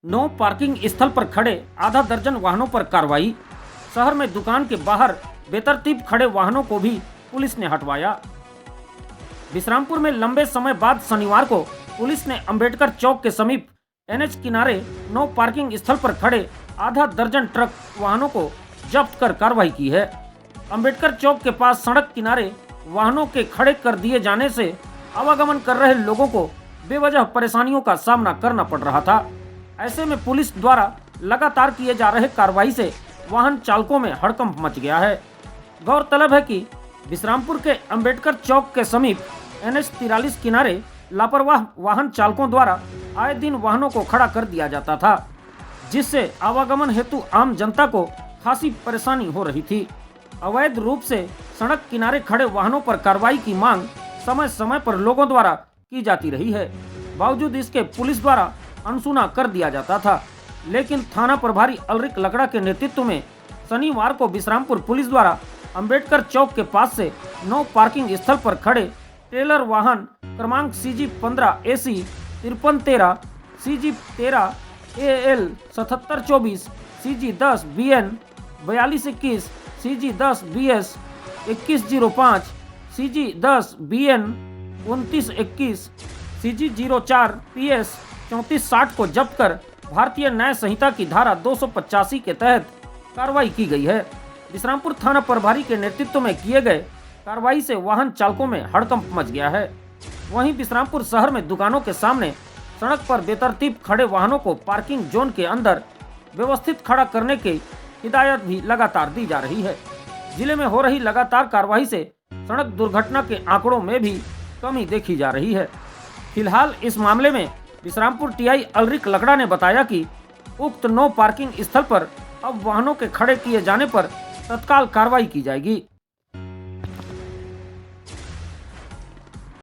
No parking स्थल पर खड़े आधा दर्जन वाहनों पर कार्रवाई। शहर में दुकान के बाहर बेतरतीब खड़े वाहनों को भी पुलिस ने हटवाया। विश्रामपुर में लंबे समय बाद शनिवार को पुलिस ने अंबेडकर चौक के समीप एनएच किनारे नो पार्किंग स्थल पर खड़े आधा दर्जन ट्रक वाहनों को जब्त कर कार्रवाई की है। अंबेडकर चौक के पास सड़क किनारे वाहनों के खड़े कर दिए जाने से आवागमन कर रहे लोगों को बेवजह परेशानियों का सामना करना पड़ रहा था। ऐसे में पुलिस द्वारा लगातार किए जा रहे कार्रवाई से वाहन चालकों में हड़कंप मच गया है। गौरतलब है कि विश्रामपुर के अंबेडकर चौक के समीप एनएच 43 किनारे लापरवाह वाहन चालकों द्वारा आए दिन वाहनों को खड़ा कर दिया जाता था, जिससे आवागमन हेतु आम जनता को खासी परेशानी हो रही थी। अवैध रूप से सड़क किनारे खड़े वाहनों पर कार्रवाई की मांग समय समय पर लोगों द्वारा की जाती रही है। बावजूद इसके पुलिस द्वारा अनसुना कर दिया जाता था, लेकिन थाना प्रभारी अलरिक लकड़ा के नेतृत्व में शनिवार को विश्रामपुर पुलिस द्वारा अंबेडकर चौक के पास से नो पार्किंग स्थल पर खड़े ट्रेलर वाहन क्रमांक CG 15 AC 5313, CG 13 AL 7724, CG 10 BN 4221, CG 10 BS 2105, CG 10 BN 2921, CG 04 PS 3460 को जब्त कर भारतीय न्याय संहिता की धारा 285 के तहत कार्रवाई की गई है। विश्रामपुर थाना प्रभारी के नेतृत्व में किए गए कार्रवाई से वाहन चालकों में हड़कंप मच गया है। वहीं विश्रामपुर शहर में दुकानों के सामने सड़क पर बेतरतीब खड़े वाहनों को पार्किंग जोन के अंदर व्यवस्थित खड़ा करने की हिदायत भी लगातार दी जा रही है। जिले में हो रही लगातार कार्रवाई से सड़क दुर्घटना के आंकड़ों में भी कमी देखी जा रही है। फिलहाल इस मामले में विश्रामपुर TI अलरिक लकड़ा ने बताया कि उक्त नो पार्किंग स्थल पर अब वाहनों के खड़े किए जाने पर तत्काल कार्रवाई की जाएगी।